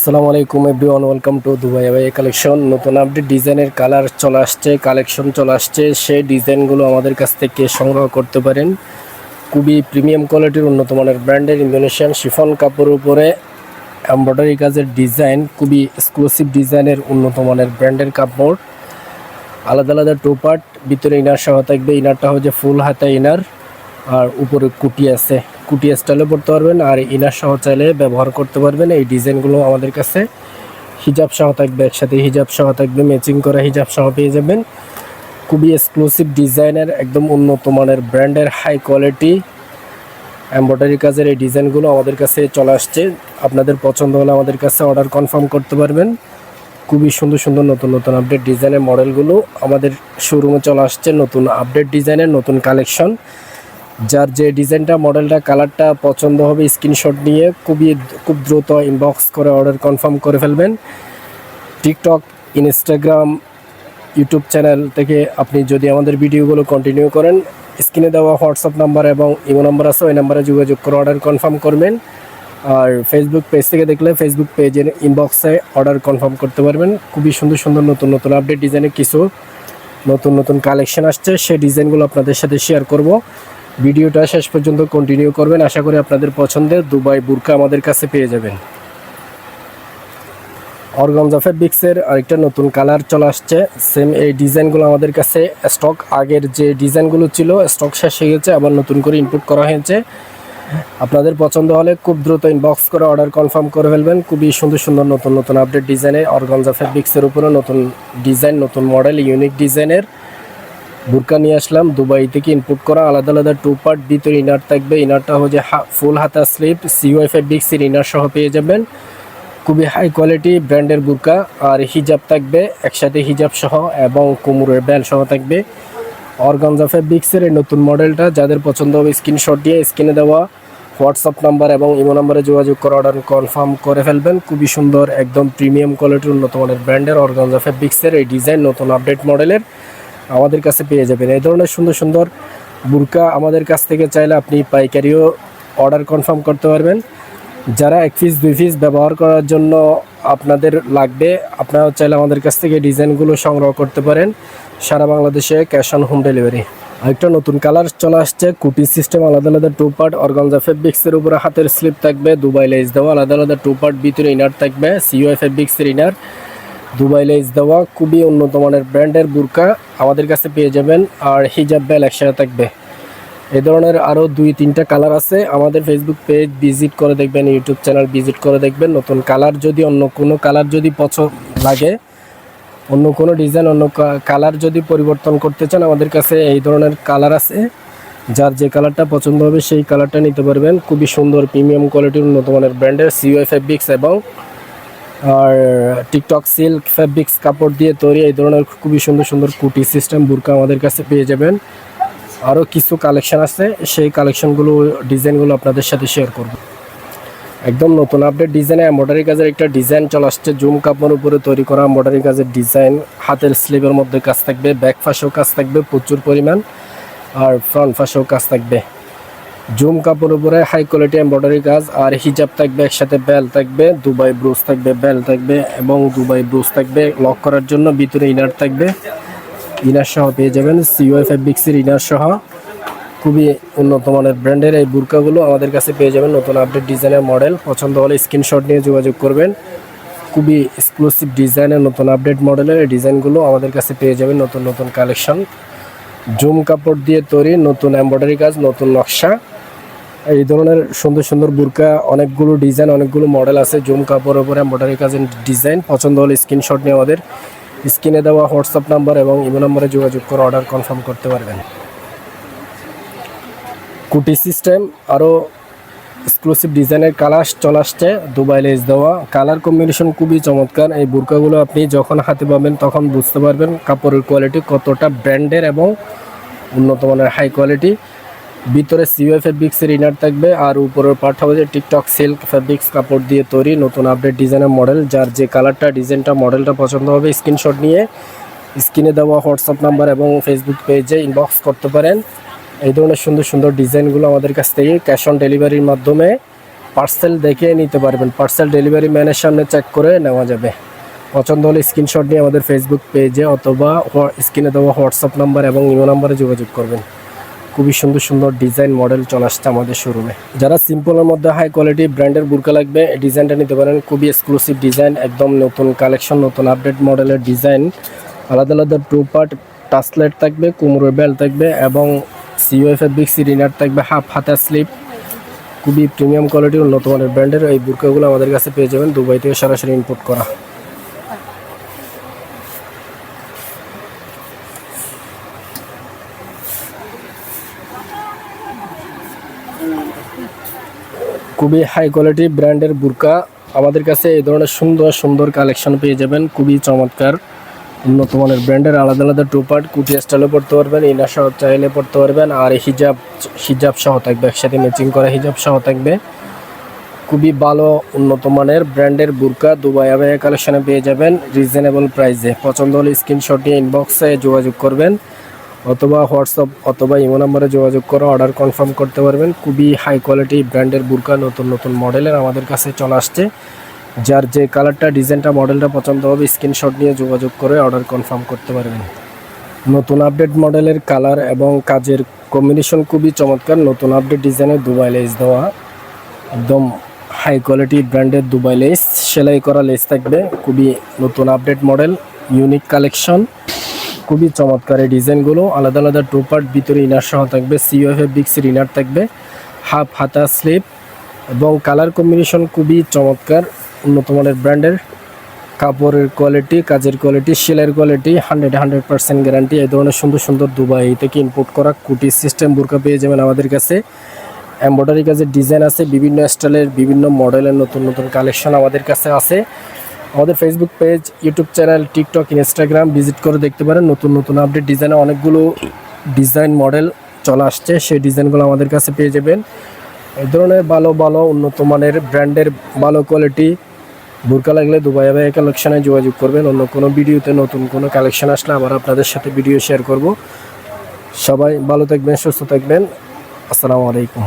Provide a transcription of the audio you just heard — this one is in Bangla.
আসসালামু আলাইকুম এভরিওয়ান, ওয়েলকাম টু দুবাই ভাই কালেকশন। নতুন আপডেট ডিজাইনের কালার চলে আসছে, কালেকশন চলে আসছে। সেই ডিজাইনগুলো আমাদের কাছ থেকে সংগ্রহ করতে পারেন। খুবই প্রিমিয়াম কোয়ালিটির উন্নত মানের ব্র্যান্ডের ইন্দোনেশিয়ান শিফন কাপড়ের উপরে এমব্রয়ডারি কাজের ডিজাইন, খুবই এক্সক্লুসিভ ডিজাইনের উন্নত মানের ব্র্যান্ডের কাপড়। আলাদা আলাদা টু পার্ট, ভিতরে ইনার সহ থাকবে। ইনারটা হচ্ছে ফুল হাতা ইনার, আর উপরে কুটি আছে, কুটি স্টাইলে পড়তে পারবেন। আর ইনার সহ চাইলে ব্যবহার করতে পারবেন। এই ডিজাইনগুলো আমাদের কাছে হিজাব সহ থাকবে, একসাথে হিজাব সহ থাকবে, ম্যাচিং করা হিজাব সহ পেয়ে যাবেন। খুবই এক্সক্লুসিভ ডিজাইনের, একদম উন্নত মানের ব্র্যান্ডের হাই কোয়ালিটি এমব্রয়ডারি কাজের এই ডিজাইনগুলো আমাদের কাছে চলে আসছে। আপনাদের পছন্দ হলে আমাদের কাছে অর্ডার কনফার্ম করতে পারবেন। খুবই সুন্দর সুন্দর নতুন নতুন আপডেট ডিজাইনের মডেলগুলো আমাদের শোরুমে চলে আসছে। নতুন আপডেট ডিজাইনের নতুন কালেকশন। যার যে ডিজাইনটা, মডেলটা, কালারটা পছন্দ হবে স্ক্রিনশট নিয়ে খুব দ্রুত ইনবক্স করে অর্ডার কনফার্ম করে ফেলবেন। টিকটক, ইনস্টাগ্রাম, ইউটিউব চ্যানেল থেকে আপনি যদি আমাদের ভিডিওগুলো কন্টিনিউ করেন, স্ক্রিনে দেওয়া হোয়াটসঅ্যাপ নাম্বার এবং ইমো নাম্বার আছে, ওই নাম্বারে যোগাযোগ করে অর্ডার কনফার্ম করবেন। আর ফেসবুক পেজ থেকে দেখলে ফেসবুক পেজের ইনবক্সে অর্ডার কনফার্ম করতে পারবেন। খুবই সুন্দর সুন্দর নতুন নতুন আপডেট ডিজাইনের কিছু নতুন নতুন কালেকশন আসছে, সেই ডিজাইনগুলো আপনাদের সাথে শেয়ার করব। ভিডিওটা শেষ পর্যন্ত কন্টিনিউ করবেন। আশা করি আপনাদের পছন্দের দুবাই বুরকা আমাদের কাছে পেয়ে যাবেন। অর্গানজা ফেব্রিক্সের আরেকটা নতুন কালার চলে আসছে। সেম এই ডিজাইনগুলো আমাদের কাছে স্টক, আগের যে ডিজাইনগুলো ছিল স্টক শেষ হয়ে গেছে, আবার নতুন করে ইনপুট করা হয়েছে। আপনাদের পছন্দ হলে খুব দ্রুত ইনবক্স করে অর্ডার কনফার্ম করে ফেলবেন। খুবই সুন্দর সুন্দর নতুন নতুন আপডেট ডিজাইনে অর্গানজা ফেব্রিক্সের উপরে নতুন ডিজাইন, নতুন মডেল, ইউনিক ডিজাইনের বুরকা নিয়ে আসলাম। দুবাই থেকে ইনপুট করা, আলাদা আলাদা টু পার্ট, ভিতরে ইনার থাকবে। ইনারটা হচ্ছে ফুল হাতা স্লিপ, সিওয়াই ফেব্রিক্সের ইনার সহ পেয়ে যাবেন। খুবই হাই কোয়ালিটি ব্র্যান্ডের বুরকা। আর হিজাব থাকবে একসাথে, হিজাব সহ এবং কোমরের বেল্ট সহ থাকবে। অর্গানজা ফেব্রিক্সের এই নতুন মডেলটা যাদের পছন্দ হবে স্ক্রিনশট দিয়ে স্ক্রিনে দেওয়া হোয়াটসঅ্যাপ নাম্বার এবং ইমো নাম্বারে যোগাযোগ করে অর্ডার কনফার্ম করে ফেলবেন। খুবই সুন্দর, একদম প্রিমিয়াম কোয়ালিটির উন্নত মানের ব্র্যান্ডের অর্গানজা ফেব্রিক্সের এই ডিজাইন নতুন আপডেট মডেলের আমাদের কাছে পেয়ে যাবেন। এই ধরনের সুন্দর সুন্দর বুরকা আমাদের কাছ থেকে চাইলে আপনি পাইকারিও অর্ডার কনফার্ম করতে পারবেন। যারা 1 পিস 2 পিস ব্যবহার করার জন্য আপনাদের লাগবে, আপনারা চাইলে আমাদের কাছ থেকে ডিজাইনগুলো সংগ্রহ করতে পারেন। সারা বাংলাদেশে ক্যাশ অন হোম ডেলিভারি। আরেকটা নতুন কালার চলে আসছে, কুটি সিস্টেম, আলাদা আলাদা টু পার্ট। অর্গানজা ফেব্রিক্সের উপরে হাতের স্লিপ থাকবে, দুবাই লেস দেওয়া, আলাদা আলাদা টু পার্ট, ভিতরে ইনার থাকবে, সিওআই ফেব্রিক্সের ইনার, দুবাই লেস দেওয়া। খুবই উন্নত মানের ব্র্যান্ডের বুরকা আমাদের কাছে পেয়ে যাবেন। আর হিজাব বেল একসাথে থাকবে। এই ধরনের আরও 2-3টা কালার আছে। আমাদের ফেসবুক পেজ ভিজিট করে দেখবেন, ইউটিউব চ্যানেল ভিজিট করে দেখবেন। নতুন কালার যদি, অন্য কোনো কালার যদি পছন্দ লাগে, অন্য কোনো ডিজাইন, অন্য কালার যদি পরিবর্তন করতে চান, আমাদের কাছে এই ধরনের কালার আছে। যার যে কালারটা পছন্দ হবে সেই কালারটা নিতে পারবেন। খুবই সুন্দর প্রিমিয়াম কোয়ালিটির উন্নত মানের ব্র্যান্ডের সিওআই ফেব্রিক্স এবং আর টিকটক সিল্ক ফেব্রিক্স কাপড় দিয়ে তৈরি এই ধরনের খুবই সুন্দর সুন্দর কুটি সিস্টেম বুরকা আমাদের কাছে পেয়ে যাবেন। আরও কিছু কালেকশন আছে, সেই কালেকশনগুলো, ডিজাইনগুলো আপনাদের সাথে শেয়ার করব। একদম নতুন আপডেট ডিজাইনে এমব্রয়ডারি কাজের একটা ডিজাইন চলে আসছে। জুম কাপড়ের উপরে তৈরি করা এমব্রয়ডারি কাজের ডিজাইন, হাতের স্লিভের মধ্যে কাজ থাকবে, ব্যাক পাশেও কাজ থাকবে প্রচুর পরিমাণ, আর ফ্রন্ট পাশেও কাজ থাকবে। জুম কাপড়ের উপরে হাই কোয়ালিটি এমব্রয়ডারি কাজ, আর হিজাব থাকবে একসাথে, বেল থাকবে, দুবাই ব্রুজ থাকবে, বেল থাকবে এবং দুবাই ব্রুজ থাকবে লক করার জন্য। ভিতরে ইনার থাকবে, ইনার সহ পেয়ে যাবেন সিওআই ফেব্রিক্সের ইনার সহ। খুবই উন্নত মানের ব্র্যান্ডের এই বুরকাগুলো আমাদের কাছে পেয়ে যাবেন। নতুন আপডেট ডিজাইনের মডেল পছন্দ হলে স্ক্রিনশট নিয়ে যোগাযোগ করবেন। খুবই এক্সক্লুসিভ ডিজাইনের নতুন আপডেট মডেলের এই ডিজাইনগুলো আমাদের কাছে পেয়ে যাবেন। নতুন নতুন কালেকশন, জুম কাপড় দিয়ে তৈরি, নতুন এমব্রয়ডারি কাজ, নতুন নকশা। এই ধরনের সুন্দর সুন্দর বুরকা অনেকগুলো ডিজাইন, অনেকগুলো মডেল আছে। জুম কাপড়ের উপরে এমব্রয়ডারি কাজের ডিজাইন পছন্দ হলে স্ক্রিনশট নিয়ে আমাদের স্ক্রিনে দেওয়া হোয়াটসঅ্যাপ নাম্বার এবং ইমো নাম্বারে যোগাযোগ করে অর্ডার কনফার্ম করতে পারবেন। কুটি সিস্টেম আরও এক্সক্লুসিভ ডিজাইনের কালার চলে আসছে, দুবাই লেস দেওয়া। কালার কম্বিনেশন খুবই চমৎকার। এই বুরকাগুলো আপনি যখন হাতে পাবেন তখন বুঝতে পারবেন কাপড়ের কোয়ালিটি কতটা ব্র্যান্ডের এবং উন্নত মানের হাই কোয়ালিটি। ভিতরে সিওআই ফেব্রিক্সের ইনার থাকবে, আর উপরের পার্ট হবে যে টিকটক সিল্ক ফেব্রিক্স কাপড় দিয়ে তৈরি নতুন আপডেট ডিজাইনের মডেল। যার যে কালারটা, ডিজাইনটা, মডেলটা পছন্দ হবে স্ক্রিনশট নিয়ে স্ক্রিনে দেওয়া হোয়াটসঅ্যাপ নাম্বার এবং ফেসবুক পেজে ইনবক্স করতে পারেন। এই ধরনের সুন্দর সুন্দর ডিজাইনগুলো আমাদের কাছ থেকে ক্যাশ অন ডেলিভারির মাধ্যমে পার্সেল দেখে নিতে পারবেন, পার্সেল ডেলিভারি ম্যানের সামনে চেক করে নেওয়া যাবে। পছন্দ হলে স্ক্রিনশট নিয়ে আমাদের ফেসবুক পেজে অথবা স্ক্রিনে দেওয়া হোয়াটসঅ্যাপ নাম্বার এবং ইমো নাম্বারে যোগাযোগ করবেন। খুবই সুন্দর সুন্দর ডিজাইন মডেল চলে আসছে আমাদের শোরুমে। যারা সিম্পলের মধ্যে হাই কোয়ালিটি ব্র্যান্ডের বুরকা লাগবে এই ডিজাইনটা নিতে পারেন। খুবই এক্সক্লুসিভ ডিজাইন, একদম নতুন কালেকশন, নতুন আপডেট মডেলের ডিজাইন। আলাদা আলাদা 2 পার্ট টাসলেট থাকবে, কোমরের বেল্ট থাকবে এবং সিওএফ বিগ সি রিনার থাকবে, হাফ হাতা স্লিপ। খুবই প্রিমিয়াম কোয়ালিটির উন্নত মানের ব্র্যান্ডের এই বুরকাগুলো আমাদের কাছে পেয়ে যাবেন, দুবাই থেকে সরাসরি ইম্পোর্ট করা। খুবই হাই কোয়ালিটি ব্র্যান্ডের বুরকা আমাদের কাছে এই ধরনের সুন্দর সুন্দর কালেকশন পেয়ে যাবেন। খুবই চমৎকার উন্নত মানের ব্র্যান্ডের আলাদা আলাদা 2 পার্ট কুটি স্টাইলে পড়তে পারবেন, ইনার সহ চাইলে পড়তে পারবেন। আর হিজাব সহ থাকবে, একসাথে ম্যাচিং করা হিজাব সহ থাকবে। খুবই ভালো উন্নত মানের ব্র্যান্ডের বুরকা দুবাই আবায়া কালেকশনে পেয়ে যাবেন রিজনেবল প্রাইসে। পছন্দ হলে স্ক্রিনশট নিয়ে ইনবক্সে যোগাযোগ করবেন অথবা হোয়াটসঅ্যাপ অথবা ইমো নাম্বারে যোগাযোগ করে অর্ডার কনফার্ম করতে পারবেন। খুবই হাই কোয়ালিটি ব্র্যান্ডের বুরকা নতুন নতুন মডেলের আমাদের কাছে চলে আসছে। যার যে কালারটা ডিজাইনটা মডেলটা পছন্দ হবে স্ক্রিনশট নিয়ে যোগাযোগ করে অর্ডার কনফার্ম করতে পারবেন। নতুন আপডেট মডেলের কালার এবং কাজের কম্বিনেশন খুবই চমৎকার। নতুন আপডেট ডিজাইনের দুবাই লেস দেওয়া, একদম হাই কোয়ালিটি ব্র্যান্ডের দুবাই লেস, সেলাই করা লেস থাকবে। খুবই নতুন আপডেট মডেল, ইউনিক কালেকশন, খুবই চমৎকার এই ডিজাইনগুলো। আলাদা আলাদা 2 পার্ট, ভিতরে ইনার সহ থাকবে, সিওএফ বিগ সি ইনার থাকবে, হাফ হাতা স্লিপ এবং কালার কম্বিনেশন খুবই চমৎকার উন্নত মানের ব্র্যান্ডের। কাপড়ের কোয়ালিটি, কাজের কোয়ালিটি, সেলের কোয়ালিটি 100% গ্যারান্টি। এই ধরনের সুন্দর সুন্দর দুবাই থেকে ইম্পোর্ট করা কুটি সিস্টেম বুরকা পেয়ে যাবেন আমাদের কাছে। এমব্রয়ডারি কাজের ডিজাইন আছে, বিভিন্ন স্টাইলের বিভিন্ন মডেলের নতুন নতুন কালেকশন আমাদের কাছে আছে। আমাদের Facebook page, YouTube channel, TikTok, Instagram visit করে দেখতে পারেন। নতুন নতুন আপডেট ডিজাইনে অনেকগুলো ডিজাইন মডেল চলে আসছে, সেই ডিজাইনগুলো আমাদের কাছে পেয়ে যাবেন। এই ধরনের ভালো ভালো উন্নত মানের ব্র্যান্ডের ভালো কোয়ালিটি বুরকা লাগলে দুবাই আবায়া কালেকশনে যোগাযোগ করবেন। অন্য কোনো ভিডিওতে নতুন কোনো কালেকশন আসলে আবার আপনাদের সাথে ভিডিও শেয়ার করব। সবাই ভালো থাকবেন, সুস্থ থাকবেন। আসসালামু আলাইকুম।